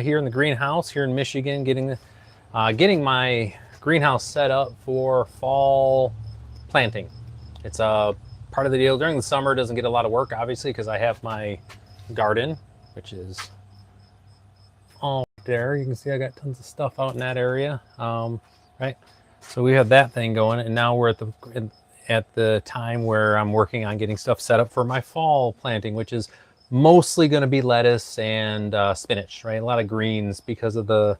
here in the greenhouse here in Michigan, getting my greenhouse set up for fall planting. It's a part of the deal. During the summer, it doesn't get a lot of work, obviously, because I have my garden, which is all there. You can see I got tons of stuff out in that area, right? So we have that thing going, and now we're at the time where I'm working on getting stuff set up for my fall planting, which is mostly going to be lettuce and spinach, right? A lot of greens because of the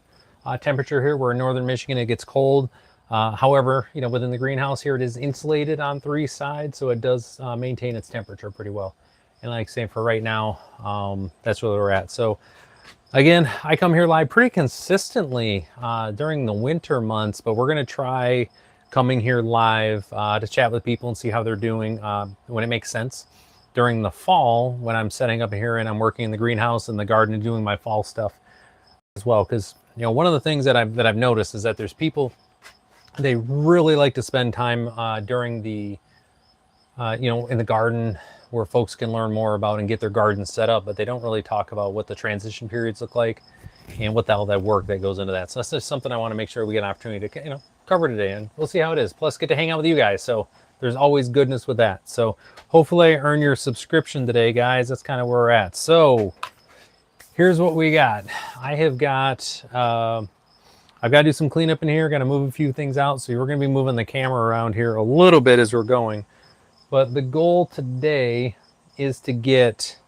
temperature here. We're in northern Michigan, it gets cold. However, within the greenhouse here, it is insulated on 3 sides, so it does maintain its temperature pretty well. And like I say, for right now, that's where we're at. So again, I come here live pretty consistently during the winter months, but we're going to try coming here live to chat with people and see how they're doing when it makes sense. During the fall, when I'm setting up here and I'm working in the greenhouse and the garden and doing my fall stuff as well. Because one of the things that I've noticed is that there's people, they really like to spend time during the in the garden, where folks can learn more about and get their garden set up, but they don't really talk about what the transition periods look like and what all that work that goes into that. So that's just something I want to make sure we get an opportunity to cover today, and we'll see how it is. Plus, get to hang out with you guys, so there's always goodness with that. So hopefully I earn your subscription today, guys. That's kind of where we're at. So here's what we got. I've got to do some cleanup in here. Got to move a few things out. So we're going to be moving the camera around here a little bit as we're going. But the goal today is to get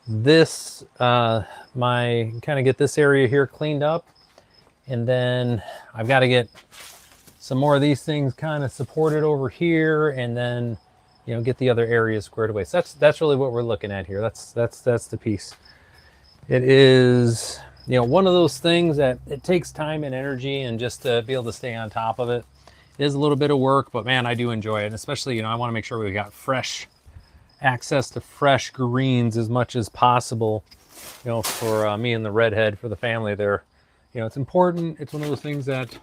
this, get this area here cleaned up. And then I've got to get some more of these things kind of supported over here, and then, get the other areas squared away. So that's really what we're looking at here. That's the piece. It is, one of those things that it takes time and energy, and just to be able to stay on top of it. It is a little bit of work, but man, I do enjoy it. And especially, I want to make sure we got access to fresh greens as much as possible, for me and the redhead, for the family there. It's important. It's one of those things that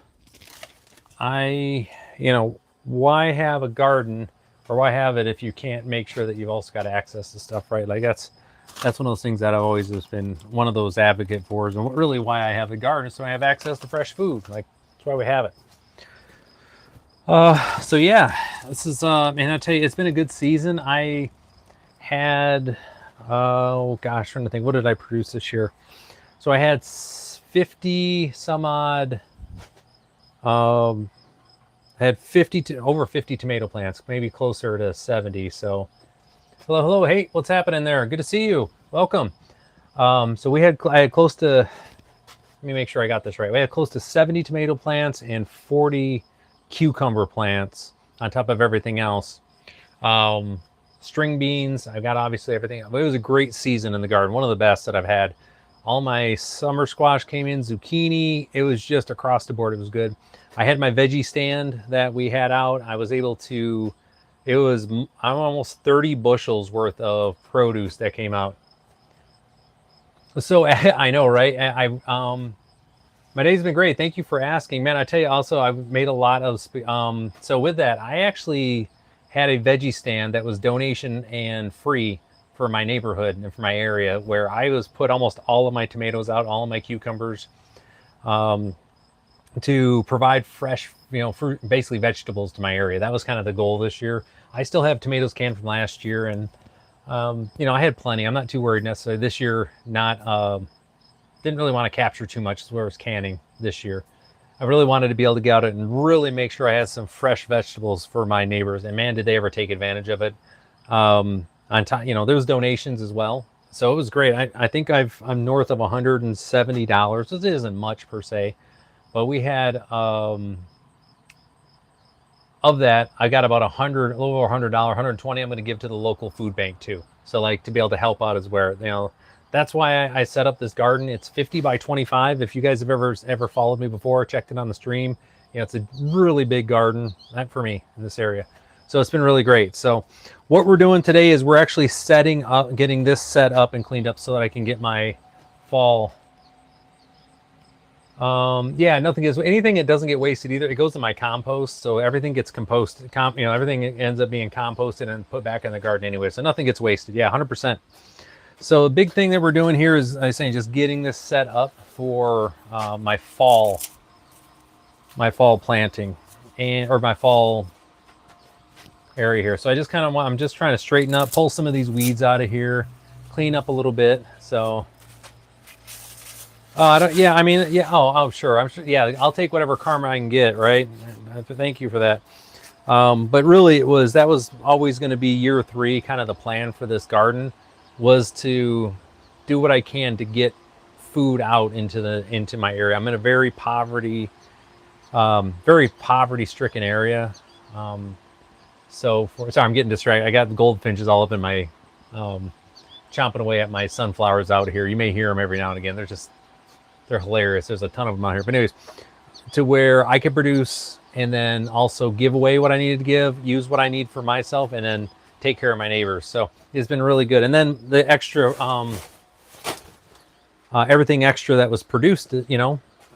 why have a garden, or why have it if you can't make sure that you've also got access to stuff, right? Like that's one of those things that I've always just been one of those advocate for, and really why I have a garden, so I have access to fresh food. Like, that's why we have it. So yeah, this is, man, I tell you, it's been a good season. I had, trying to think, what did I produce this year? So I had 50 some odd, I had over 50 tomato plants, maybe closer to 70. So hello. Hey, what's happening there? Good to see you. Welcome. So I had close to, let me make sure I got this right. We had close to 70 tomato plants and 40 cucumber plants on top of everything else. String beans, I've got obviously everything. But it was a great season in the garden, one of the best that I've had. All my summer squash came in, zucchini. It was just across the board. It was good. I had my veggie stand that we had out. I was able to, I'm almost 30 bushels worth of produce that came out. So I know, right? My day's been great. Thank you for asking, man. I tell you, also, I've made a lot of, so with that, I actually had a veggie stand that was donation and free for my neighborhood and for my area, where I put almost all of my tomatoes out, all of my cucumbers, to provide fresh, fruit, basically vegetables to my area. That was kind of the goal this year. I still have tomatoes canned from last year, and, I had plenty. I'm not too worried necessarily this year. Didn't really want to capture too much as far as canning this year. I really wanted to be able to get out and really make sure I had some fresh vegetables for my neighbors. And man, did they ever take advantage of it. On top, there was donations as well. So it was great. I think I'm north of $170. This isn't much per se, but we had, of that, I got about a little over $100, $120 I'm going to give to the local food bank too. So like, to be able to help out is where, that's why I set up this garden. It's 50 by 25. If you guys have ever followed me before, checked it on the stream, it's a really big garden, not for me in this area. So it's been really great. So what we're doing today is we're actually getting this set up and cleaned up so that I can get my fall. Anything that doesn't get wasted either. It goes to my compost, so everything gets composted. Everything ends up being composted and put back in the garden anyway. So nothing gets wasted. Yeah, 100%. So the big thing that we're doing here is, I was saying, just getting this set up for my fall planting or my fall area here. So I just kind of I'm just trying to straighten up, pull some of these weeds out of here, clean up a little bit. So I don't, yeah, I mean, yeah, oh, sure. I'm sure. Yeah, I'll take whatever karma I can get, right? Thank you for that. But really that was always going to be year 3, kind of the plan for this garden, was to do what I can to get food out into my area. I'm in a very poverty stricken area. Sorry, I'm getting distracted. I got the goldfinches all up in my, chomping away at my sunflowers out here. You may hear them every now and again. They're hilarious. There's a ton of them out here. But anyways, to where I could produce and then also give away what I needed to give, use what I need for myself, and then take care of my neighbors. So it's been really good. And then the extra, everything extra that was produced,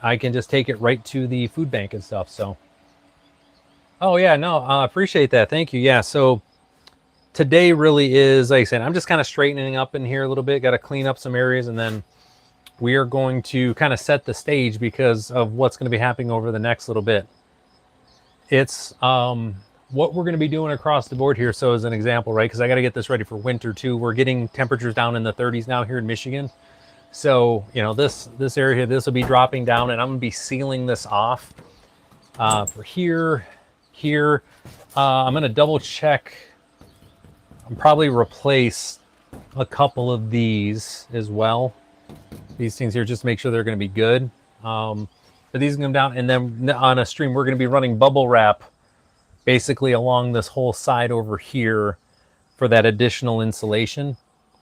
I can just take it right to the food bank and stuff. So, oh yeah, no, I appreciate that. Thank you. Yeah. So today really is, like I said, I'm just kind of straightening up in here a little bit. Got to clean up some areas, and then we are going to kind of set the stage because of what's going to be happening over the next little bit. It's what we're going to be doing across the board here. So as an example, right, because I got to get this ready for winter too. We're getting temperatures down in the 30s now here in Michigan. So, this area, this will be dropping down, and I'm going to be sealing this off for here. I'm going to double check. I'll probably replace a couple of these as well. These things here, just to make sure they're going to be good. But these can come down, and then on a stream, we're going to be running bubble wrap basically along this whole side over here for that additional insulation.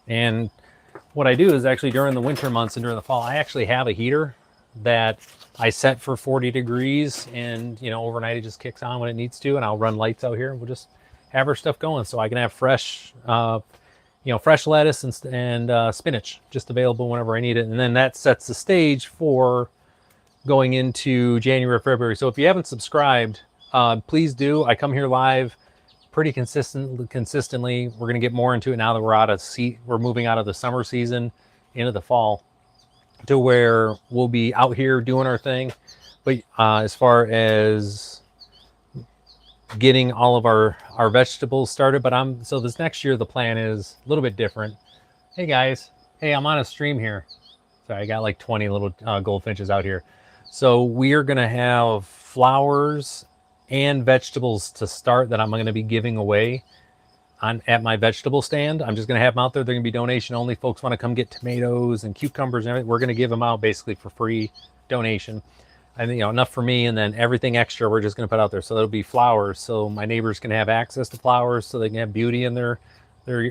And what I do is actually during the winter months and during the fall, I actually have a heater that I set for 40 degrees, and overnight it just kicks on when it needs to, and I'll run lights out here and we'll just have our stuff going so I can have fresh fresh lettuce and spinach just available whenever I need it. And then that sets the stage for going into January, February. So if you haven't subscribed, please do. I come here live pretty consistently. We're going to get more into it now that we're moving out of the summer season into the fall, to where we'll be out here doing our thing. But as far as getting all of our vegetables started, so this next year the plan is a little bit different. Hey guys, hey, I'm on a stream here. Sorry, I got like 20 little goldfinches out here. So we are gonna have flowers and vegetables to start that I'm gonna be giving away at my vegetable stand. I'm just gonna have them out there. They're gonna be donation only. Folks want to come get tomatoes and cucumbers and everything, we're gonna give them out basically for free donation. And enough for me, and then everything extra we're just going to put out there. So it'll be flowers, so my neighbors can have access to flowers, so they can have beauty in their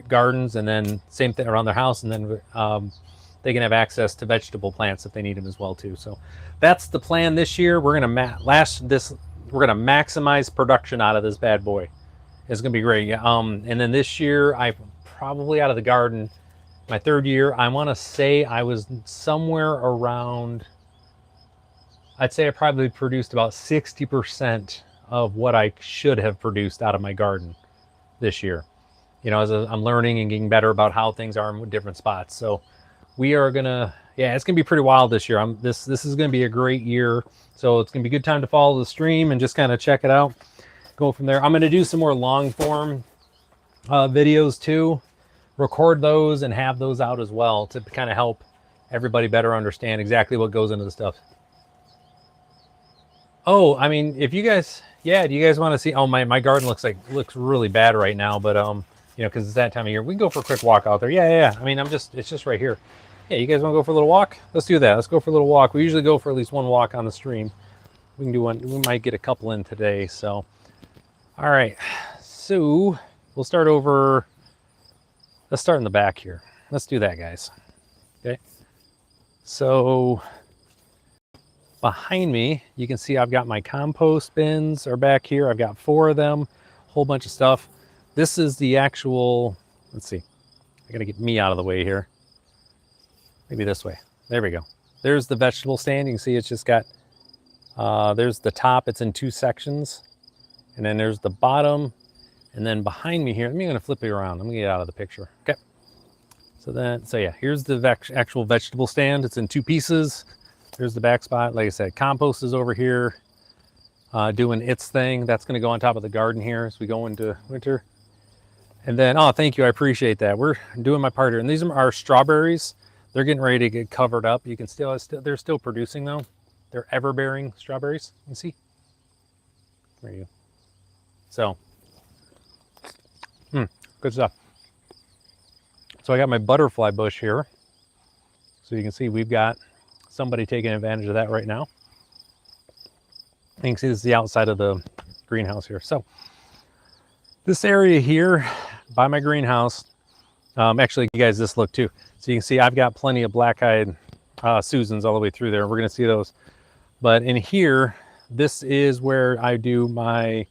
gardens, and then same thing around their house, and then they can have access to vegetable plants if they need them as well too. So that's the plan this year. We're going to maximize production out of this bad boy. It's going to be great. And then this year, I probably out of the garden, my 3rd year, I want to say I was somewhere around, I'd say I probably produced about 60% of what I should have produced out of my garden this year. As I'm learning and getting better about how things are in different spots. So we are gonna, it's gonna be pretty wild this year. This is gonna be a great year. So it's gonna be a good time to follow the stream and just kind of check it out. Go from there. I'm gonna do some more long form videos too. Record those and have those out as well to kind of help everybody better understand exactly what goes into the stuff. Oh, I mean, if you guys, do you guys want to see? Oh, my garden looks really bad right now, but because it's that time of year. We can go for a quick walk out there. Yeah. I mean, it's just right here. Yeah, you guys want to go for a little walk? Let's do that. Let's go for a little walk. We usually go for at least one walk on the stream. We can do one. We might get a couple in today. So, all right. So we'll start over. Let's start in the back here. Let's do that, guys. Okay. So behind me, you can see I've got my compost bins are back here. I've got 4 of them, a whole bunch of stuff. This is the actual, let's see, I gotta get me out of the way here. Maybe this way. There we go. There's the vegetable stand. You can see it's just got, there's the top, it's in 2 sections. And then there's the bottom. And then behind me here, I'm gonna flip it around. I'm gonna get out of the picture. Okay. So So yeah, here's the actual vegetable stand. It's in 2 pieces. Here's the back spot. Like I said, compost is over here doing its thing. That's going to go on top of the garden here as we go into winter. And then, oh, thank you. I appreciate that. We're doing my part here. And these are our strawberries. They're getting ready to get covered up. You can they're still producing though. They're ever-bearing strawberries. You can see. There you go. So, good stuff. So I got my butterfly bush here. So you can see we've got somebody taking advantage of that right now. You can see this is the outside of the greenhouse here. So this area here by my greenhouse, actually you guys, this look too. So you can see I've got plenty of black-eyed Susans all the way through there. We're gonna see those. But in here, this is where I do my,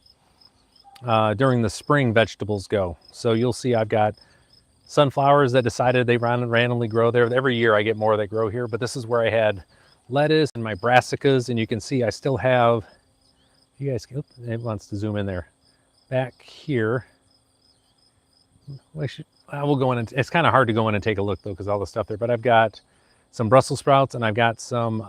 during the spring vegetables go. So you'll see I've got sunflowers that decided they randomly grow there. Every year I get more that grow here, but this is where I had lettuce and my brassicas, and you can see I still have, you guys, it wants to zoom in there. Back here, we'll go in and, it's kind of hard to go in and take a look though because all the stuff there, but I've got some Brussels sprouts and I've got some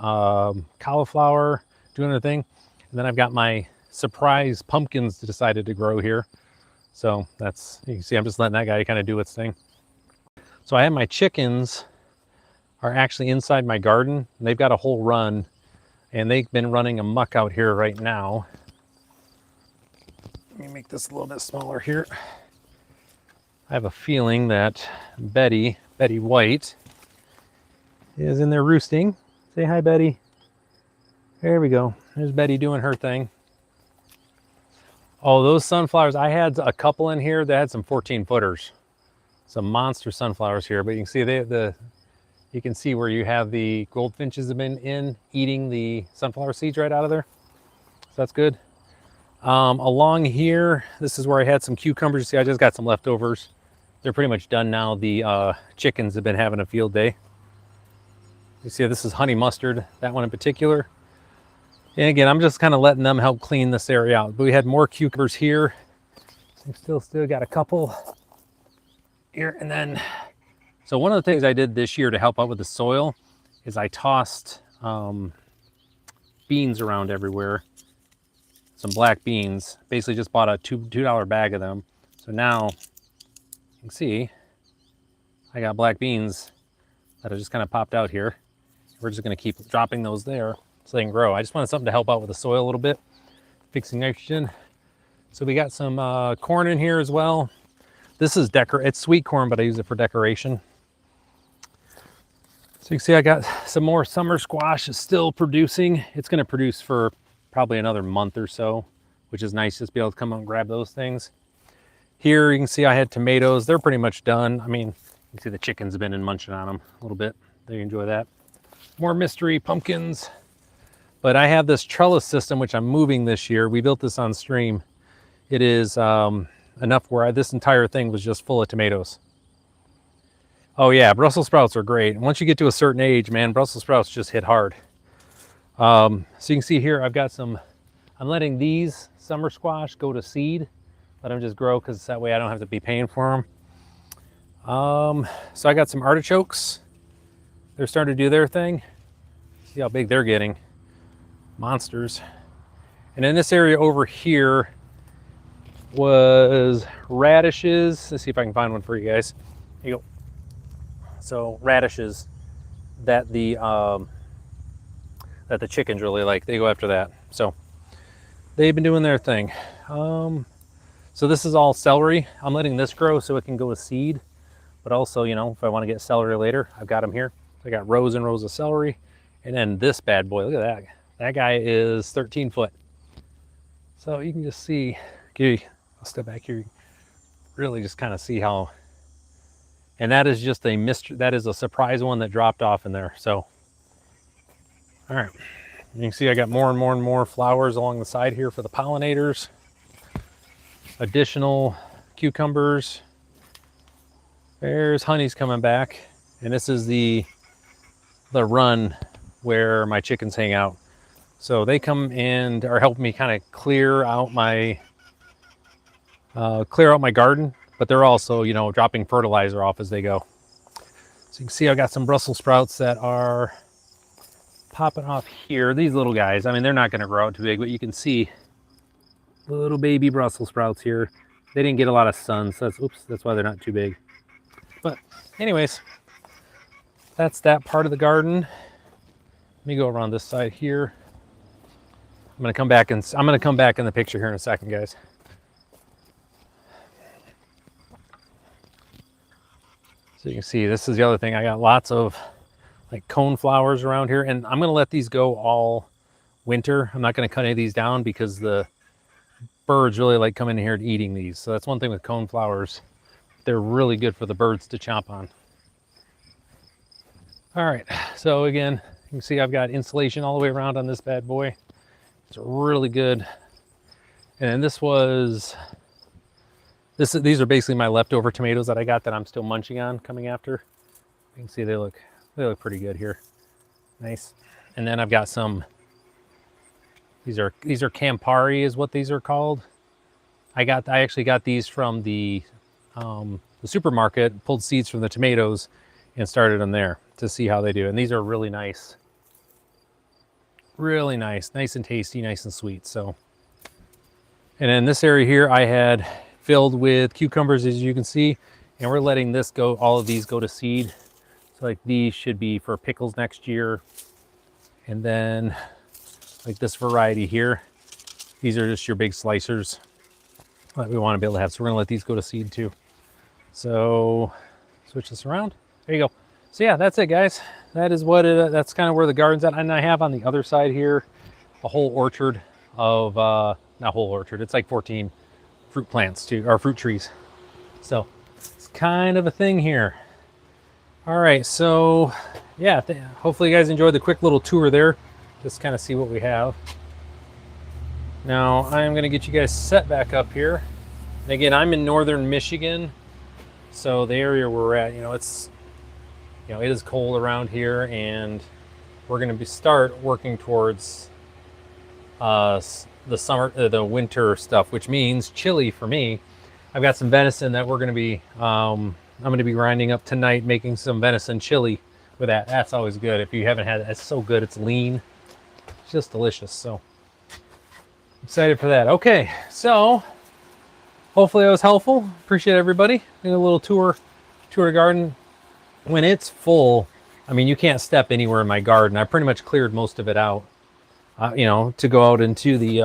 cauliflower doing their thing. And then I've got my surprise pumpkins that decided to grow here. So that's, you can see I'm just letting that guy kind of do its thing. So I have my chickens are actually inside my garden. And they've got a whole run and they've been running amok out here right now. Let me make this a little bit smaller here. I have a feeling that Betty White is in there roosting. Say hi, Betty. There we go. There's Betty doing her thing. Oh, those sunflowers, I had a couple in here that had some 14-footers. Some monster sunflowers here, but you can see you can see where you have the goldfinches have been eating the sunflower seeds right out of there. So that's good. Along here, this is where I had some cucumbers. See, I just got some leftovers. They're pretty much done now. The chickens have been having a field day. You see, this is honey mustard, that one in particular. And again, I'm just kind of letting them help clean this area out. But we had more cucumbers here. We've still got a couple here. And then, so one of the things I did this year to help out with the soil is I tossed beans around everywhere. Some black beans. Basically just bought a $2 bag of them. So now you can see I got black beans that have just kind of popped out here. We're just going to keep dropping those there so they can grow. I just wanted something to help out with the soil a little bit, fixing nitrogen. So we got some corn in here as well. This is it's sweet corn, but I use it for decoration. So you can see I got some more summer squash. It's still producing. It's going to produce for probably another month or so, which is nice just to be able to come out and grab those things. Here you can see I had tomatoes. They're pretty much done. I mean, you can see the chickens have been in munching on them a little bit. They enjoy that. More mystery pumpkins. But I have this trellis system, which I'm moving this year. We built this on stream. It is enough where this entire thing was just full of tomatoes. Oh yeah, Brussels sprouts are great. And once you get to a certain age, man, Brussels sprouts just hit hard. So you can see here, I've got I'm letting these summer squash go to seed. Let them just grow because that way I don't have to be paying for them. So I got some artichokes. They're starting to do their thing. See how big they're getting. Monsters. And in this area over here was radishes. Let's see if I can find one for you guys. Here you go. So radishes that the chickens really like. They go after that. So they've been doing their thing. So this is all celery. I'm letting this grow so it can go with seed. But also, you know, if I want to get celery later, I've got them here. I got rows and rows of celery. And then this bad boy, look at that. That guy is 13 foot. So you can just see, I'll step back here, really just kind of see how, and that is just a mystery, that is a surprise one that dropped off in there. So, all right. You can see I got more and more and more flowers along the side here for the pollinators. Additional cucumbers. There's honey's coming back. And this is the run where my chickens hang out. So they come and are helping me kind of clear out my garden, but they're also, you know, dropping fertilizer off as they go. So you can see I got some Brussels sprouts that are popping off here. These little guys, I mean, they're not going to grow out too big, but you can see little baby Brussels sprouts here. They didn't get a lot of sun, so that's why they're not too big. But anyways, that's that part of the garden. Let me go around this side here. I'm going to come back in the picture here in a second, guys. So you can see, this is the other thing. I got lots of like cone flowers around here, and I'm going to let these go all winter. I'm not going to cut any of these down because the birds really like coming in here and eating these. So that's one thing with cone flowers. They're really good for the birds to chomp on. All right, so again, you can see I've got insulation all the way around on this bad boy. It's really good. And these are basically my leftover tomatoes that I got that I'm still munching on coming after. You can see they look pretty good here. Nice. And then I've got some, these are Campari is what these are called. I actually got these from the supermarket, pulled seeds from the tomatoes and started them there to see how they do. And these are really nice. Really nice and tasty, nice and sweet. So, and in this area here, I had filled with cucumbers, as you can see, and we're letting this go, all of these go to seed. So like these should be for pickles next year. And then like this variety here, these are just your big slicers that we want to be able to have. So we're gonna let these go to seed too. So switch this around. There you go. So yeah, that's it, guys. That is that's kind of where the garden's at. And I have on the other side here a whole orchard of not whole orchard, it's like 14 fruit plants too, or fruit trees. So it's kind of a thing here. All right, so yeah, hopefully you guys enjoyed the quick little tour there. Just kind of see what we have. Now I'm gonna get you guys set back up here. And again, I'm in northern Michigan, so the area we're at, it is cold around here, and we're going to start working towards the winter stuff, which means chili for me. I've got some venison that we're going to be, I'm going to be grinding up tonight, making some venison chili with that. That's always good. If you haven't had it, it's so good. It's lean. It's just delicious. So excited for that. Okay, so hopefully that was helpful. Appreciate everybody. Doing a little tour of garden. When it's full, I mean, you can't step anywhere in my garden. I pretty much cleared most of it out, to go out into the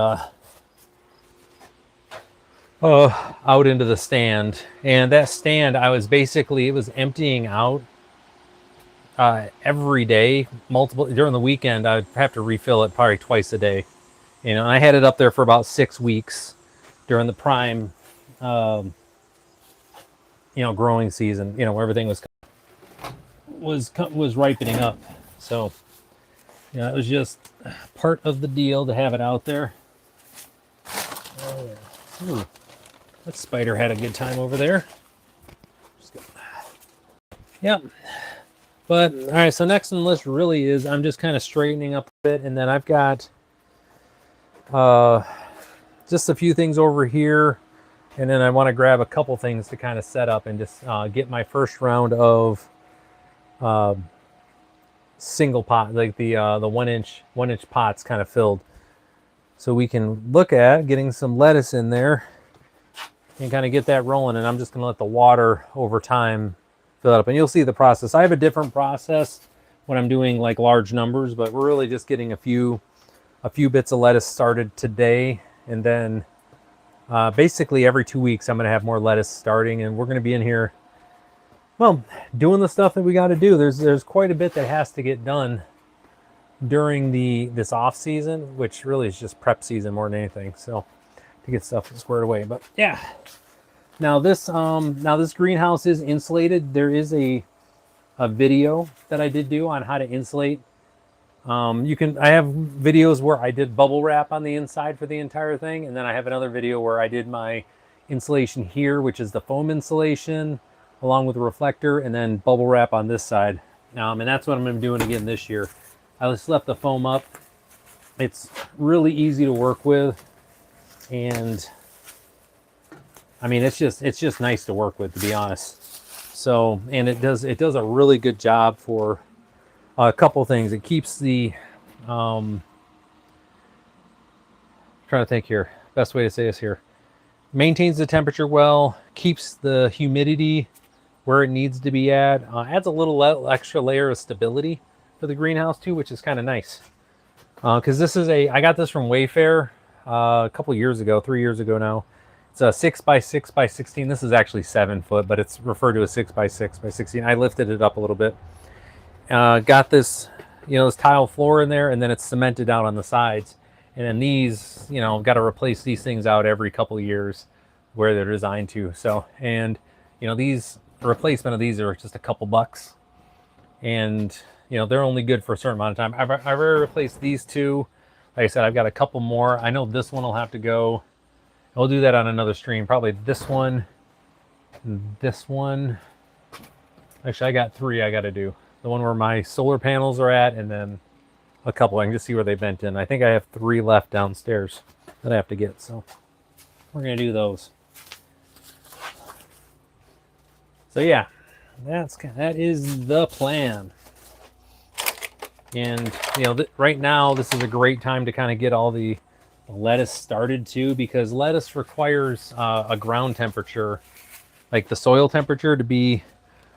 out into the stand. And that stand, it was emptying out every day, during the weekend. I'd have to refill it probably twice a day. And I had it up there for about 6 weeks during the prime, growing season, where everything was ripening up. So it was just part of the deal to have it out there. Ooh, that spider had a good time over there. Yep. But all right, so next on the list really is I'm just kind of straightening up a bit, and then I've got just a few things over here, and then I want to grab a couple things to kind of set up and just get my first round of single pot, like the 1 inch pots kind of filled, so we can look at getting some lettuce in there and kind of get that rolling. And I'm just going to let the water over time fill it up, and you'll see the process. I have a different process when I'm doing like large numbers, but we're really just getting a few bits of lettuce started today, and then basically every 2 weeks I'm going to have more lettuce starting, and we're going to be in here, well, doing the stuff that we got to do. There's quite a bit that has to get done during this off season, which really is just prep season more than anything. So to get stuff squared away. But yeah, now this greenhouse is insulated. There is a video that I did do on how to insulate. I have videos where I did bubble wrap on the inside for the entire thing, and then I have another video where I did my insulation here, which is the foam insulation, along with the reflector, and then bubble wrap on this side. And that's what I'm going to be doing again this year. I just left the foam up. It's really easy to work with, and I mean, it's just nice to work with, to be honest. So, and it does a really good job for a couple things. It keeps the trying to think here, best way to say this here, maintains the temperature well, keeps the humidity where it needs to be at, adds a little extra layer of stability for the greenhouse too, which is kind of nice. Because this is I got this from Wayfair a couple years ago, 3 years ago now. It's a 6x6x16. This is actually 7 foot, but it's referred to as 6x6x16. I lifted it up a little bit. Got this, this tile floor in there, and then it's cemented out on the sides. And then these, got to replace these things out every couple of years where they're designed to. So, and these replacement of these are just a couple bucks, and they're only good for a certain amount of time. I've already replaced these two. Like I said, I've got a couple more. I know this one will have to go. I'll do that on another stream. Probably this one, and this one. Actually, I got 3 I got to do. The one where my solar panels are at, and then a couple. I can just see where they vent in. I think I have 3 left downstairs that I have to get. So we're going to do those. So yeah, that is the plan. And right now this is a great time to kind of get all the lettuce started too, because lettuce requires a ground temperature, like the soil temperature, to be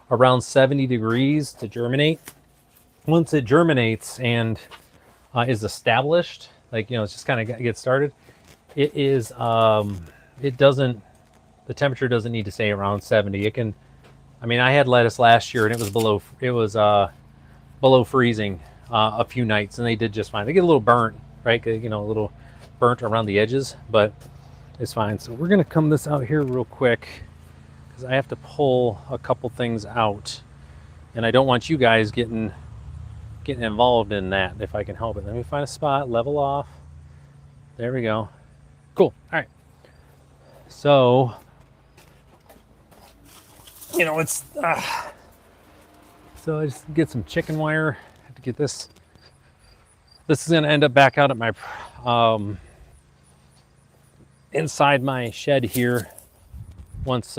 around 70 degrees to germinate. Once it germinates and is established, it's just kind of get started, the temperature doesn't need to stay around 70. It can, I had lettuce last year and it was below freezing a few nights, and they did just fine. They get a little burnt, right? A little burnt around the edges, but it's fine. So we're gonna come this out here real quick because I have to pull a couple things out, and I don't want you guys getting involved in that if I can help it. Let me find a spot, level off. There we go. Cool. All right. So, it's so I just get some chicken wire. I have to get this. This is gonna end up back out at my inside my shed here once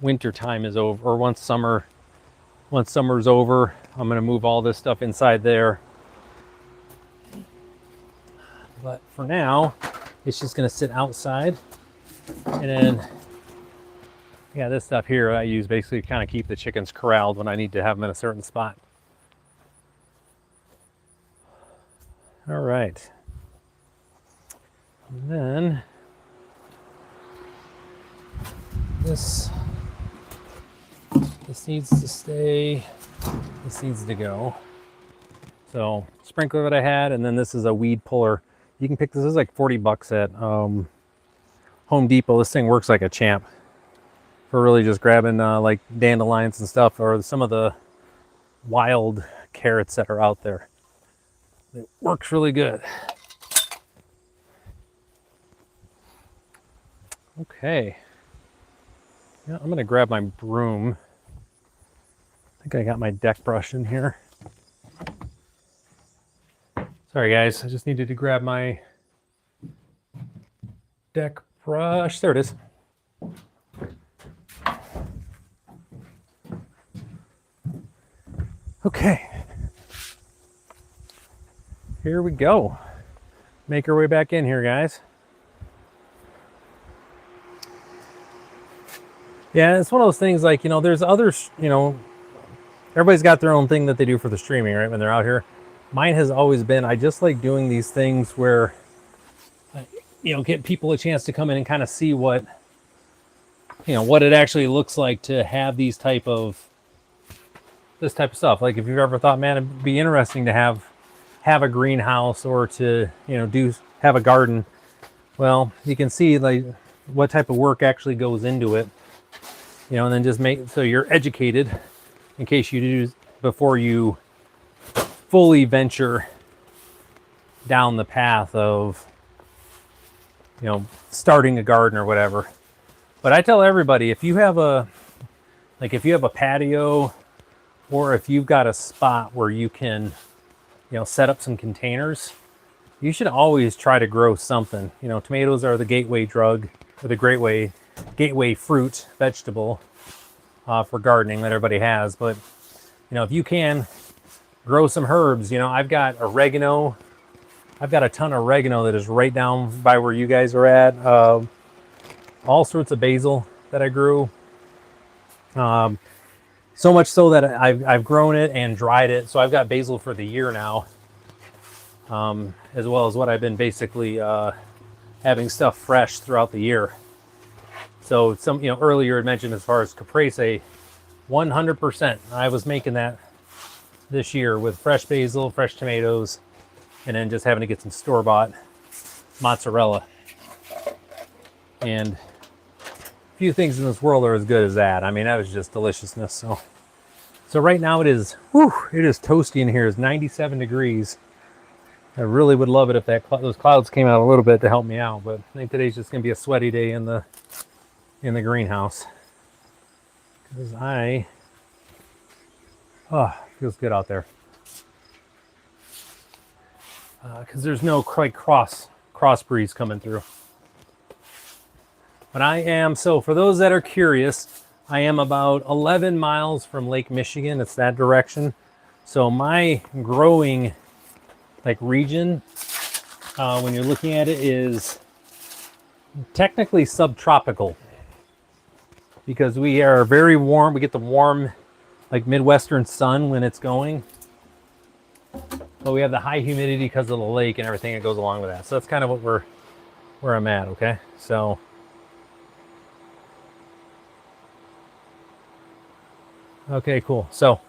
winter time is over, or once summer's over. I'm gonna move all this stuff inside there, but for now it's just gonna sit outside. And then this stuff here I use basically to kind of keep the chickens corralled when I need to have them in a certain spot. All right, and then this needs to stay, this needs to go. So sprinkler that I had, and then this is a weed puller. You can pick this. This is like 40 bucks at Home Depot. This thing works like a champ for really just grabbing like dandelions and stuff, or some of the wild carrots that are out there. It works really good. Okay. Yeah, I'm gonna grab my broom. I think I got my deck brush in here. Sorry guys, I just needed to grab my deck brush. There it is. Okay. Here we go. Make our way back in here, guys. Yeah, it's one of those things like, there's others, everybody's got their own thing that they do for the streaming, right? When they're out here. Mine has always been, I just like doing these things where, get people a chance to come in and kind of see what it actually looks like to have this type of stuff. Like if you've ever thought, man, it'd be interesting to have a greenhouse or to, have a garden. Well, you can see like what type of work actually goes into it, and then just make, so you're educated in case you do, before you fully venture down the path of, starting a garden or whatever. But I tell everybody, if you have a patio, or if you've got a spot where you can, set up some containers, you should always try to grow something. Tomatoes are the gateway drug, or the gateway fruit, vegetable. for gardening that everybody has. But, you know, if you can grow some herbs, you know, I've got oregano. I've got a ton of oregano that is right down by where you guys are at. All sorts of basil that I grew. So much so that I've grown it and dried it. So I've got basil for the year now, as well as what I've been basically having stuff fresh throughout the year. So some, you know, earlier I mentioned as far as caprese, 100%. I was making that this year with fresh basil, fresh tomatoes, and then just having to get some store-bought mozzarella. And few things in this world are as good as that. I mean, that was just deliciousness. So right now it is toasty in here. It's 97 degrees. I really would love it if those clouds came out a little bit to help me out, but I think today's just gonna be a sweaty day in the greenhouse. Because feels good out there. Because there's no quite cross breeze coming through. But I am, so for those that are curious, I am about 11 miles from Lake Michigan. It's that direction. So my growing like region, when you're looking at it, is technically subtropical, because we are very warm. We get the warm, like Midwestern sun when it's going. But we have the high humidity because of the lake and everything that goes along with that. So that's kind of what where I'm at, okay? So okay, cool. So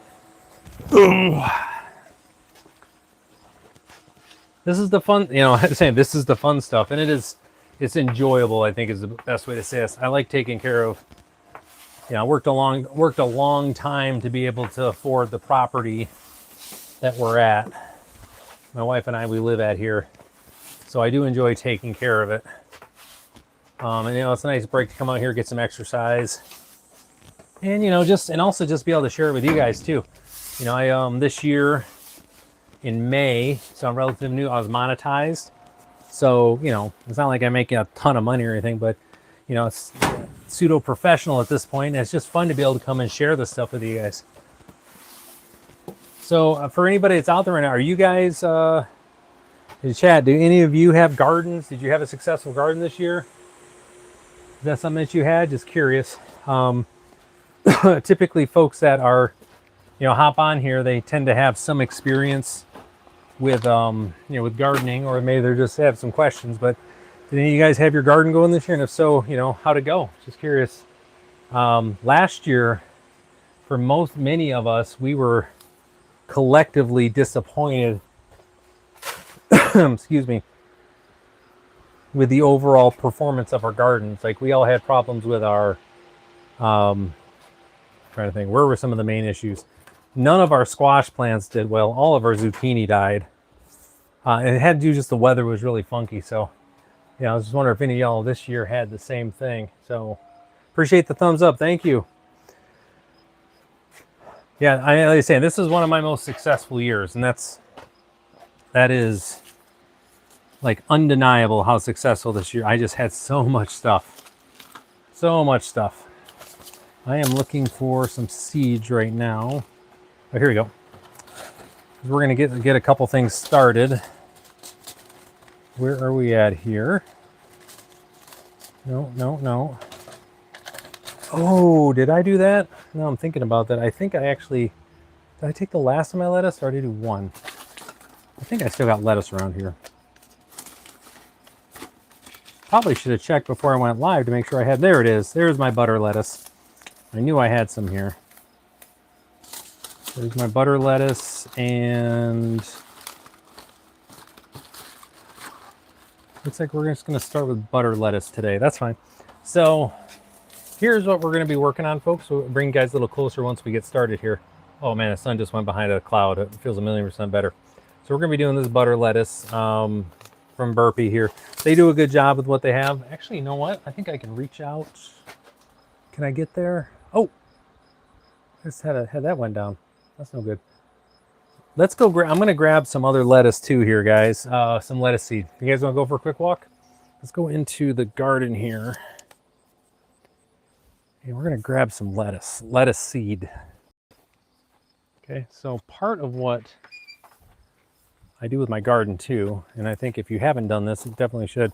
this is the fun, you know, I'm saying this is the fun stuff, and it's enjoyable, I think is the best way to say this. I like taking care of, you know, I worked a long time to be able to afford the property that we're at. My wife and I, we live at here. So I do enjoy taking care of it. And you know, it's a nice break to come out here, get some exercise. And you know, also just be able to share it with you guys too. You know, I this year in May, so I'm relatively new, I was monetized. So, you know, it's not like I'm making a ton of money or anything, but you know, it's pseudo professional at this point, and it's just fun to be able to come and share this stuff with you guys. So for anybody that's out there right now, are you guys in the chat, do any of you have gardens? Did you have a successful garden this year? Is that something that you had? Just curious. Typically folks that are, you know, hop on here, they tend to have some experience with you know, with gardening, or maybe they just have some questions. But did any of you guys have your garden going this year? And if so, you know, how'd it go? Just curious. Last year, for many of us, we were collectively disappointed excuse me, with the overall performance of our gardens. Like, we all had problems with our trying to think, where were some of the main issues? None of our squash plants did well. All of our zucchini died. And it had to do just the weather was really funky. So, yeah, I was just wondering if any of y'all this year had the same thing. So, appreciate the thumbs up. Thank you. Yeah, like I say, this is one of my most successful years, and that is like undeniable how successful this year. I just had so much stuff. So much stuff. I am looking for some seeds right now. Oh, here we go. We're gonna get a couple things started. Where are we at here? No. Oh, did I do that? No, I'm thinking about that. I think I actually, did I take the last of my lettuce, or did I do one? I think I still got lettuce around here. Probably should have checked before I went live to make sure I had, there it is. There's my butter lettuce. I knew I had some here. There's my butter lettuce, and looks like we're just gonna start with butter lettuce today. That's fine. So here's what we're gonna be working on, folks. We'll bring you guys a little closer once we get started here. Oh man, the sun just went behind a cloud. It feels 1,000,000% better. So we're gonna be doing this butter lettuce from Burpee here. They do a good job with what they have. Actually, you know what? I think I can reach out. Can I get there? Oh, I just had that one down. That's no good. Let's go. I'm going to grab some other lettuce too here, guys. Some lettuce seed. You guys want to go for a quick walk? Let's go into the garden here. And we're going to grab some lettuce seed. Okay, so part of what I do with my garden too, and I think if you haven't done this, you definitely should,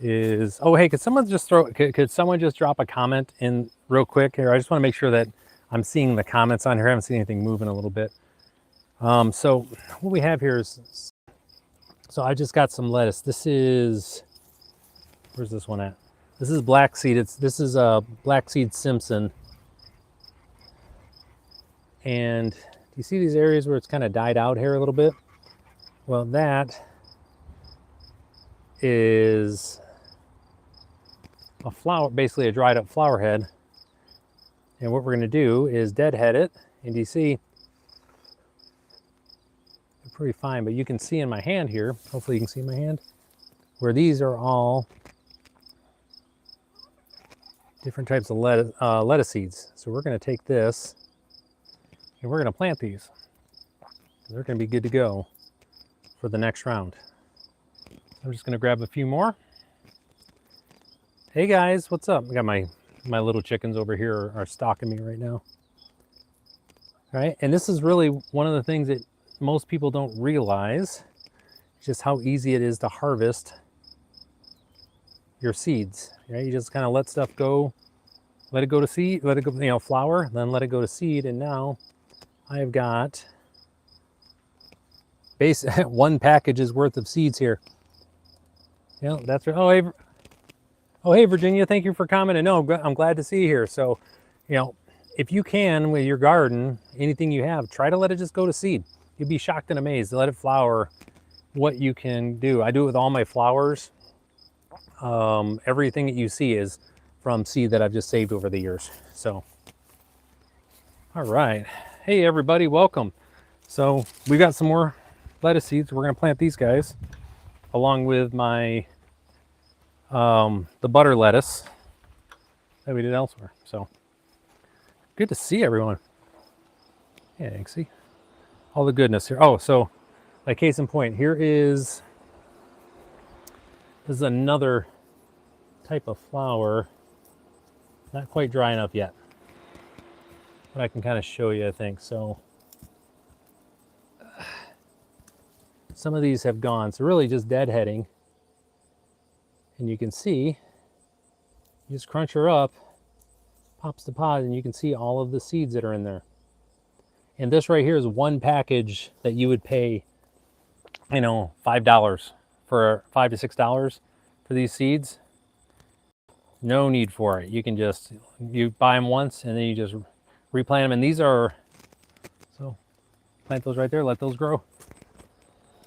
is, oh hey, could someone just drop a comment in real quick here? I just want to make sure that I'm seeing the comments on here. I haven't seen anything moving a little bit. So what we have here is, so I just got some lettuce. This is, where's this one at? This is black seed. This is a black seed Simpson. And do you see these areas where it's kind of died out here a little bit? Well, that is a flower, basically a dried up flower head. And what we're going to do is deadhead it. And do you see, they're pretty fine, but you can see in my hand here, hopefully you can see my hand, where these are all different types of lettuce seeds. So we're going to take this and we're going to plant these. They're going to be good to go for the next round. I'm just going to grab a few more. Hey guys, what's up? I got my little chickens over here are stalking me right now. All right, and this is really one of the things that most people don't realize, just how easy it is to harvest your seeds. Right? You just kind of let stuff go, let it go to seed, let it go, you know, flower, then let it go to seed, and now I've got one package's worth of seeds here. Yeah, that's right. Oh, hey, Virginia, thank you for commenting. No, I'm glad to see you here. So, you know, if you can with your garden, anything you have, try to let it just go to seed. You'd be shocked and amazed. Let it flower, what you can do. I do it with all my flowers. Everything that you see is from seed that I've just saved over the years. So, all right. Hey, everybody, welcome. So we got some more lettuce seeds. We're going to plant these guys along with my the butter lettuce that we did elsewhere. So good to see everyone. Yeah, you can see all the goodness here. Oh, so like case in point, this is another type of flower. Not quite dry enough yet, but I can kind of show you, I think. So some of these have gone, so really just deadheading. And you can see, you just crunch her up, pops the pod, and you can see all of the seeds that are in there. And this right here is one package that you would pay, you know, $5 for $5 to $6 for these seeds. No need for it. You can just, you buy them once and then you just replant them. And these are, so plant those right there, let those grow.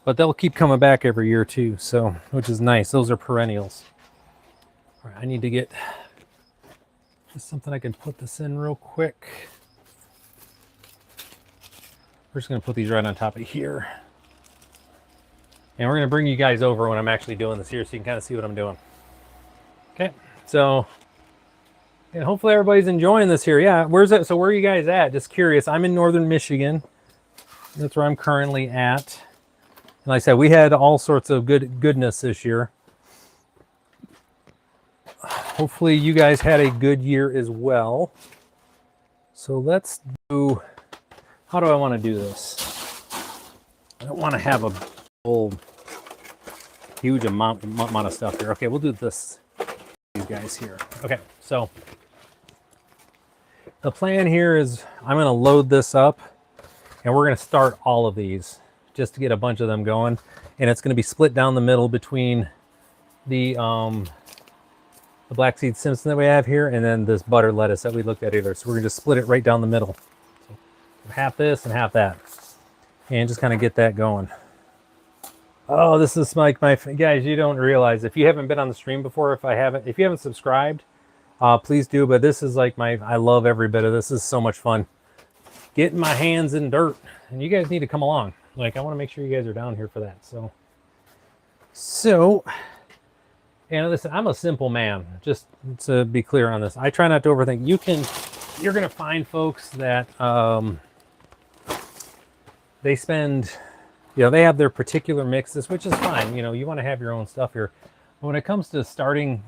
But they'll keep coming back every year too, so, which is nice. Those are perennials. All right, I need to get just something I can put this in real quick. We're just gonna put these right on top of here. And we're gonna bring you guys over when I'm actually doing this here so you can kind of see what I'm doing. Okay, so, and hopefully everybody's enjoying this here. Yeah, where's it? So where are you guys at? Just curious. I'm in northern Michigan. That's where I'm currently at. And like I said, we had all sorts of goodness this year. Hopefully you guys had a good year as well. So let's do, how do I want to do this? I don't want to have a whole huge amount of stuff here. Okay, we'll do this, these guys here. Okay, so the plan here is I'm going to load this up and we're going to start all of these, just to get a bunch of them going. And it's going to be split down the middle between the black seed Simpson that we have here and then this butter lettuce that we looked at earlier. So we're going to just split it right down the middle. So half this and half that. And just kind of get that going. Oh, this is like my guys, you don't realize, if you haven't been on the stream before, if you haven't subscribed, please do. But this is like I love every bit of this. This is so much fun. Getting my hands in dirt. And you guys need to come along. Like, I want to make sure you guys are down here for that. So, and listen, I'm a simple man, just to be clear on this. I try not to overthink. You're going to find folks that they spend, you know, they have their particular mixes, which is fine. You know, you want to have your own stuff here. But when it comes to starting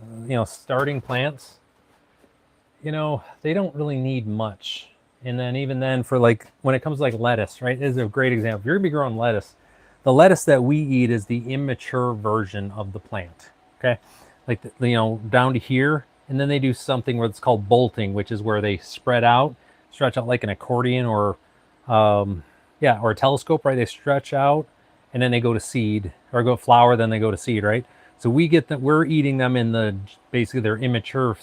plants, you know, they don't really need much. And then even then for like, when it comes to like lettuce, right, is a great example. If you're gonna be growing lettuce, the lettuce that we eat is the immature version of the plant, okay? Like, you know, down to here, and then they do something where it's called bolting, which is where they stretch out like an accordion or, yeah, or a telescope, right? They stretch out and then they go to seed or go flower, then they go to seed, right? So we get that we're eating them in the basically their immature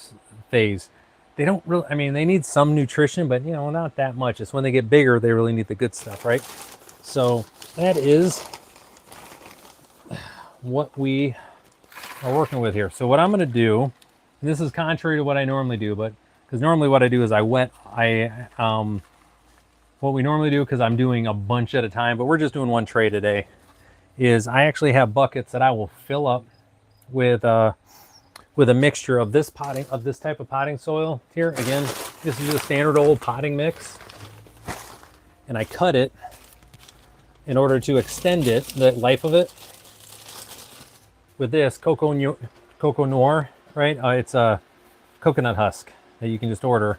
phase. They don't really, I mean, they need some nutrition, but you know, not that much. It's when they get bigger, they really need the good stuff, right? So that is what we are working with here. So what I'm going to do, and this is contrary to what I normally do, but because normally what I do is what we normally do, because I'm doing a bunch at a time, but we're just doing one tray today, is I actually have buckets that I will fill up with a mixture of this type of potting soil here. Again, this is just a standard old potting mix, and I cut it in order to extend it, the life of it, with this cocoa noir, right? It's a coconut husk that you can just order.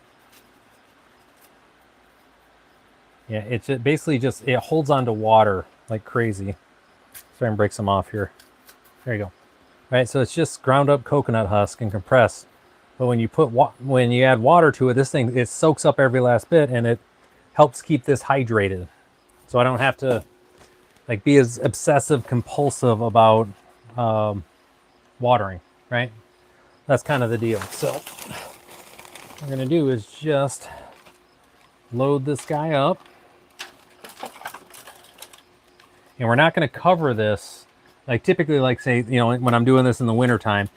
Yeah, it's basically just, it holds onto water like crazy. So I can break some off here. There you go. Right, so it's just ground up coconut husk and compressed. But when you add water to it, this thing, it soaks up every last bit, and it helps keep this hydrated. So I don't have to like be as obsessive compulsive about watering, right? That's kind of the deal. So what we're gonna do is just load this guy up. And we're not gonna cover this. Like typically, like say, you know, when I'm doing this in the winter time,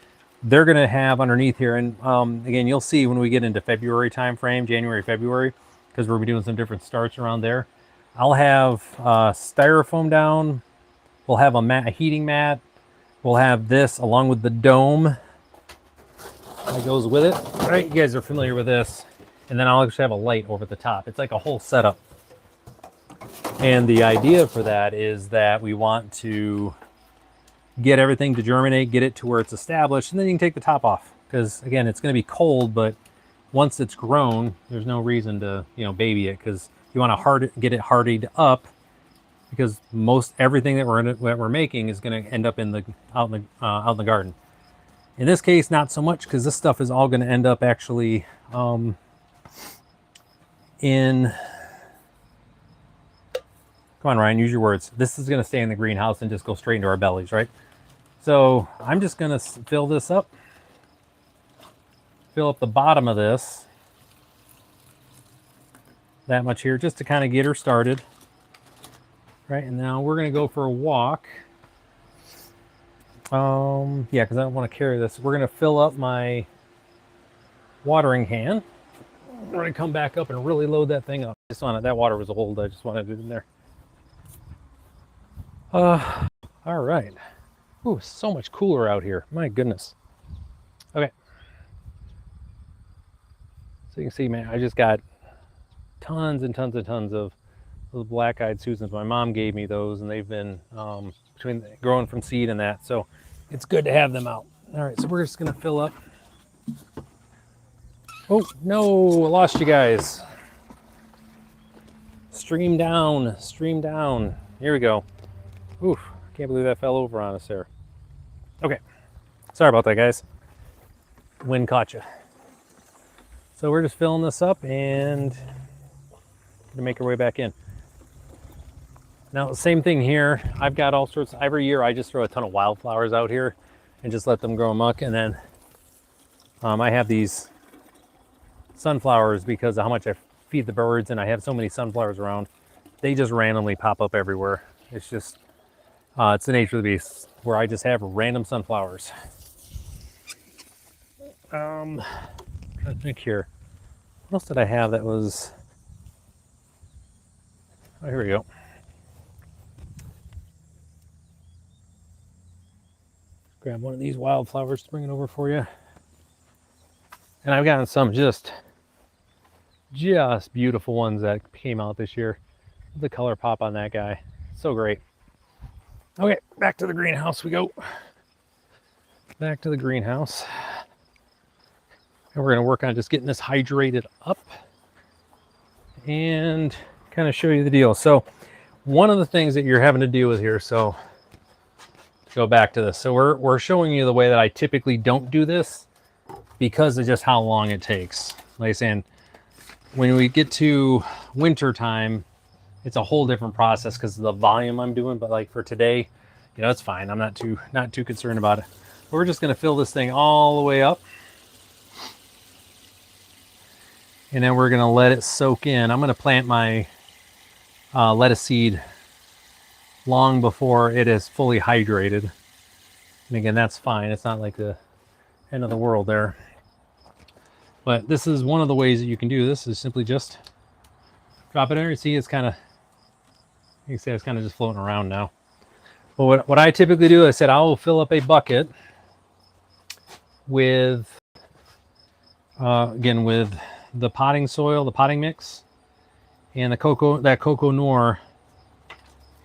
they're gonna have underneath here, and again, you'll see when we get into February time frame, January, February, because we'll be doing some different starts around there. I'll have styrofoam down. We'll have a heating mat. We'll have this along with the dome that goes with it. All right, you guys are familiar with this. And then I'll actually have a light over the top. It's like a whole setup. And the idea for that is that we want to get everything to germinate, get it to where it's established, and then you can take the top off. Because again, it's going to be cold, but once it's grown, there's no reason to, you know, baby it, because you want to get it hardied up, because most everything that we're making is going to end up out in the garden. In this case, not so much, because this stuff is all going to end up actually in. Come on, Ryan, use your words. This is going to stay in the greenhouse and just go straight into our bellies, right? So I'm just going to fill this up. Fill up the bottom of this. That much here, just to kind of get her started. Right, and now we're going to go for a walk. Yeah, because I don't want to carry this. We're going to fill up my watering can. We're going to come back up and really load that thing up. Just on it. That water was old. I just wanted it in there. All right. Ooh, so much cooler out here. My goodness. Okay. So you can see, man, I just got tons and tons and tons of those black-eyed Susans. My mom gave me those, and they've been growing from seed and that. So it's good to have them out. All right, so we're just gonna fill up. Oh no, I lost you guys. Stream down, stream down. Here we go. Oof, can't believe that fell over on us there. Okay, sorry about that, guys. Wind caught you. So we're just filling this up and gonna make our way back in. Now, same thing here. I've got all sorts. Every year I just throw a ton of wildflowers out here and just let them grow amok. And then I have these sunflowers because of how much I feed the birds, and I have so many sunflowers around. They just randomly pop up everywhere. It's just, it's the nature of the beast, where I just have random sunflowers. I think here. What else did I have that was... Oh, here we go. Grab one of these wildflowers to bring it over for you. And I've gotten some just beautiful ones that came out this year. The color pop on that guy. So great. Okay, back to the greenhouse we go. Back to the greenhouse. And we're going to work on just getting this hydrated up and kind of show you the deal. So one of the things that you're having to deal with here, so go back to this. So we're showing you the way that I typically don't do this because of just how long it takes. Like I said, when we get to winter time, it's a whole different process because of the volume I'm doing. But like for today, you know, it's fine. I'm not too concerned about it. But we're just going to fill this thing all the way up. And then we're going to let it soak in. I'm going to plant my lettuce seed long before it is fully hydrated. And again, that's fine. It's not like the end of the world there. But this is one of the ways that you can do this is simply just drop it in there. You see it's kind of, you can see it's kind of just floating around now. But what I typically do, I said I will fill up a bucket with, again, with the potting soil, the potting mix, and the cocoa noir,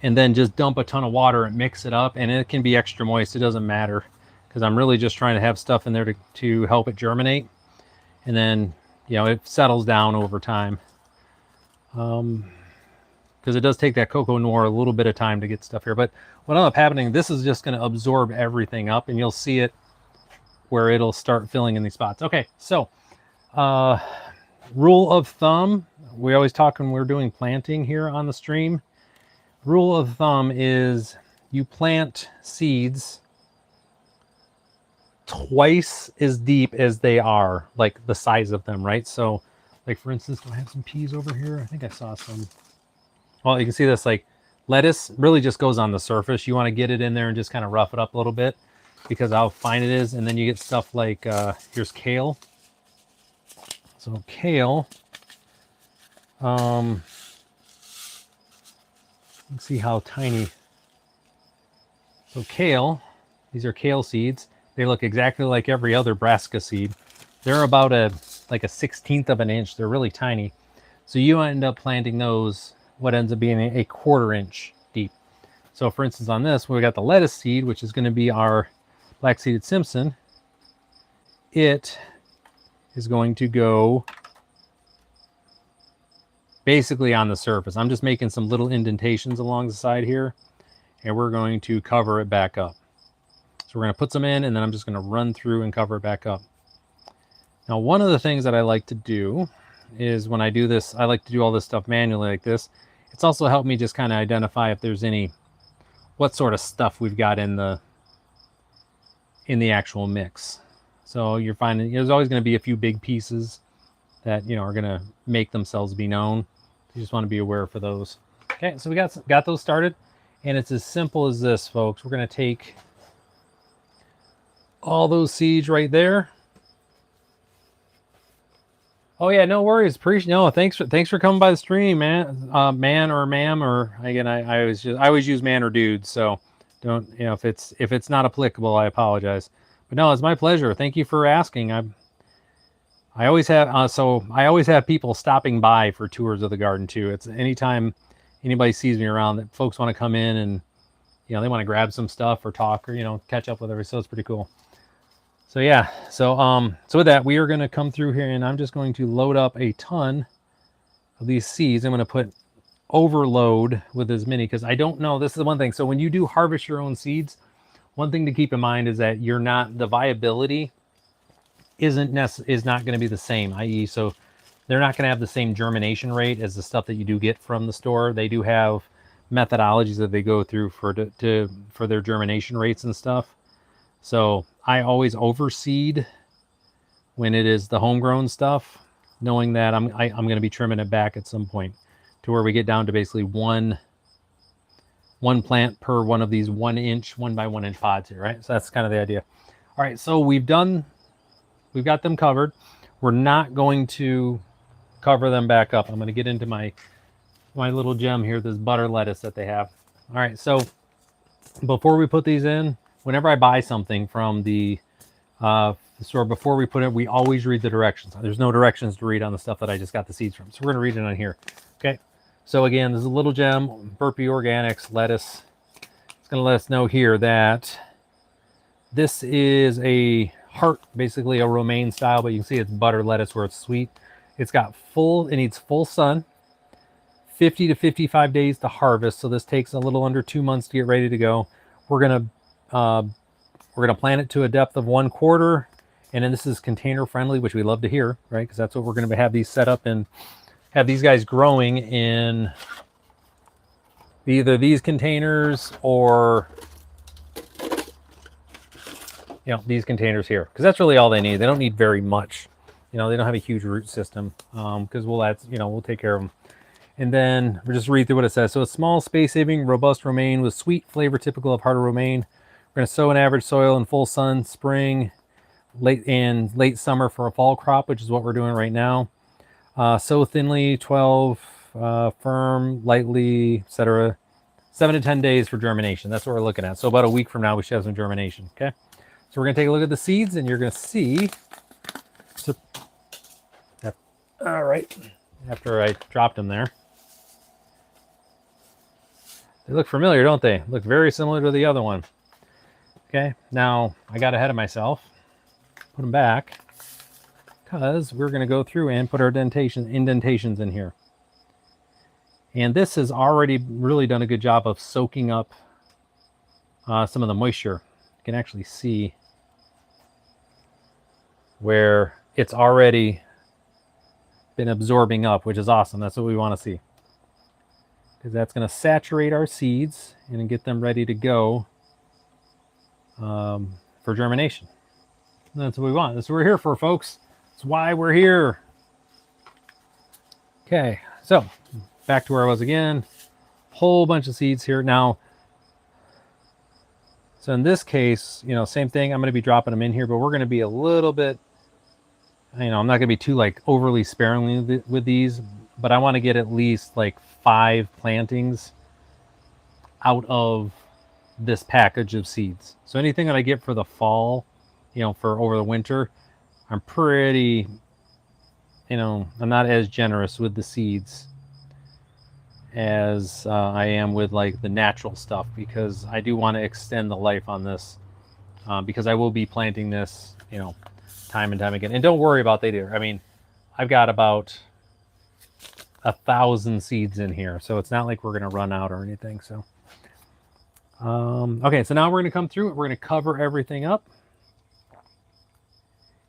and then just dump a ton of water and mix it up. And it can be extra moist. It doesn't matter because I'm really just trying to have stuff in there to help it germinate. And then, you know, it settles down over time. Because it does take that cocoa noir a little bit of time to get stuff here. But what ends up happening, this is just going to absorb everything up, and you'll see it where it'll start filling in these spots. Okay, so rule of thumb, we always talk when we're doing planting here on the stream. Rule of thumb is you plant seeds twice as deep as they are, like the size of them, right? So, like for instance, do I have some peas over here? I think I saw some. Well, you can see this, like lettuce really just goes on the surface. You want to get it in there and just kind of rough it up a little bit because how fine it is. And then you get stuff like, here's kale. So kale, you can see how tiny. So kale, these are kale seeds. They look exactly like every other brassica seed. They're about like a 1/16 of an inch. They're really tiny. So you end up planting those, what ends up being a 1/4 inch deep. So for instance, on this, we got the lettuce seed, which is going to be our black-seeded Simpson. It is going to go basically on the surface. I'm just making some little indentations along the side here, and we're going to cover it back up. So we're going to put some in, and then I'm just going to run through and cover it back up. Now, one of the things that I like to do is when I do this, I like to do all this stuff manually like this. It's also helped me just kind of identify if there's what sort of stuff we've got in the actual mix. So you're finding there's always going to be a few big pieces that, you know, are going to make themselves be known. You just want to be aware for those. Okay, so we got those started, and it's as simple as this, folks. We're going to take all those seeds right there. Oh yeah, no worries. Appreciate. No, thanks for coming by the stream, man. Man or ma'am, or again, I always use man or dude. So don't, you know, if it's not applicable, I apologize. But no, it's my pleasure. Thank you for asking. I always have I always have people stopping by for tours of the garden too. It's anytime anybody sees me around that folks want to come in and, you know, they want to grab some stuff or talk or, you know, catch up with everybody. So it's pretty cool. So yeah, so with that, we are going to come through here, and I'm just going to load up a ton of these seeds. I'm going to put overload with as many, because I don't know, this is the one thing. So when you do harvest your own seeds, one thing to keep in mind is that the viability is not going to be the same, i.e. so they're not going to have the same germination rate as the stuff that you do get from the store. They do have methodologies that they go through for their germination rates and stuff. So I always overseed when it is the homegrown stuff, knowing that I'm going to be trimming it back at some point to where we get down to basically one plant per one of these 1 inch, 1 by 1 inch pods here, right? So that's kind of the idea. All right, so we've got them covered. We're not going to cover them back up. I'm going to get into my little gem here, this butter lettuce that they have. All right, so before we put these in, whenever I buy something from the store, before we put it, we always read the directions. There's no directions to read on the stuff that I just got the seeds from. So we're going to read it on here. Okay. So again, this is a little gem, Burpee Organics lettuce. It's going to let us know here that this is a heart, basically a romaine style, but you can see it's butter lettuce where it's sweet. It's got it needs full sun, 50 to 55 days to harvest. So this takes a little under 2 months to get ready to go. We're gonna plant it to a depth of 1/4, and then this is container friendly, which we love to hear, right? Because that's what we're gonna have these set up and have these guys growing in either these containers or these containers here, because that's really all they need. They don't need very much. They don't have a huge root system, because we'll take care of them. And then we'll just read through what it says. So a small, space-saving, robust romaine with sweet flavor typical of harder romaine. We're going to sow in average soil in full sun, spring, late summer for a fall crop, which is what we're doing right now. Sow thinly, 12, firm, lightly, etc. 7 to 10 days for germination. That's what we're looking at. So about a week from now, we should have some germination. Okay. So we're going to take a look at the seeds, and you're going to see. All right. After I dropped them there. They look familiar, don't they? Look very similar to the other one. Okay. Now, I got ahead of myself. Put them back. Because we're going to go through and put our indentations in here. And this has already really done a good job of soaking up some of the moisture. You can actually see where it's already been absorbing up, which is awesome. That's what we want to see. Because that's going to saturate our seeds and get them ready to go for germination. And that's what we want. That's what we're here for, folks. That's why we're here. Okay, so back to where I was again. Whole bunch of seeds here. Now, so in this case, same thing. I'm going to be dropping them in here, but we're going to be a little bit, I'm not going to be too overly sparingly with these, but I want to get at least 5 plantings out of this package of seeds. So anything that I get for the fall, for over the winter, I'm pretty, I'm not as generous with the seeds as I am with the natural stuff, because I do want to extend the life on this, because I will be planting this, time and time again. And don't worry about I've got about 1,000 seeds in here, so it's not like we're going to run out or anything. So, okay, so now we're going to come through it. We're going to cover everything up.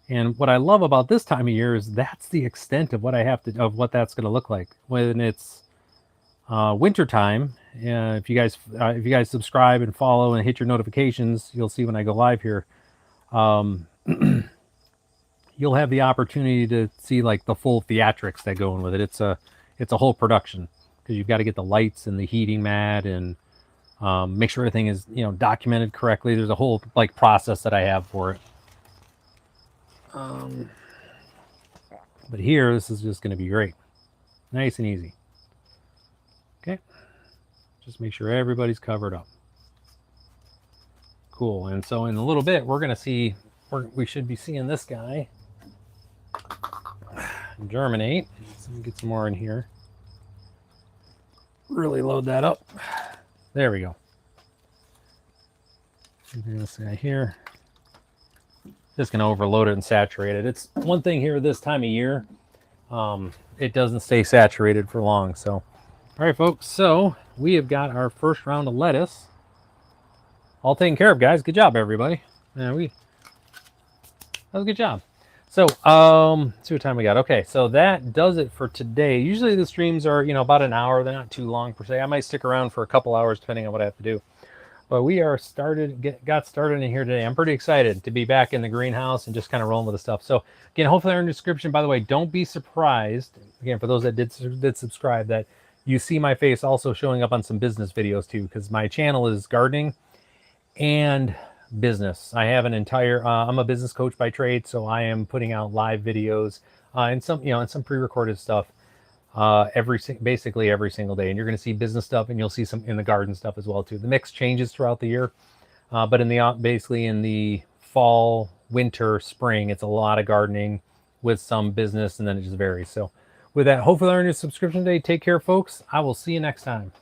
And what I love about this time of year is that's the extent of what what that's going to look like when it's winter time. If you guys subscribe and follow and hit your notifications, you'll see when I go live here. You'll have the opportunity to see the full theatrics that go in with it. It's a whole production, because you've got to get the lights and the heating mat and make sure everything is documented correctly. There's a whole process that I have for it. But here, this is just going to be great. Nice and easy. Okay. Just make sure everybody's covered up. Cool. And so in a little bit, we're going to see, we should be seeing this guy germinate. So let me get some more in here. Really load that up. There we go. This guy here. Just going to overload it and saturate it. It's one thing here this time of year. It doesn't stay saturated for long. So, all right, folks. So we have got our first round of lettuce all taken care of, guys. Good job, everybody. That was a good job. So, see what time we got. Okay, so that does it for today. Usually the streams are, about an hour. They're not too long per se. I might stick around for a couple hours depending on what I have to do. But we are got started in here today. I'm pretty excited to be back in the greenhouse and just kind of rolling with the stuff. So again, hopefully they're in the description. By the way, don't be surprised, again, for those that did subscribe, that you see my face also showing up on some business videos too, because my channel is gardening and business. I have an entire, I'm a business coach by trade, so I am putting out live videos and some, and some pre-recorded stuff basically every single day. And you're going to see business stuff, and you'll see some in the garden stuff as well too. The mix changes throughout the year, but basically in the fall, winter, spring, it's a lot of gardening with some business, and then it just varies. So with that, hopefully they're in your subscription today. Take care, folks. I will see you next time.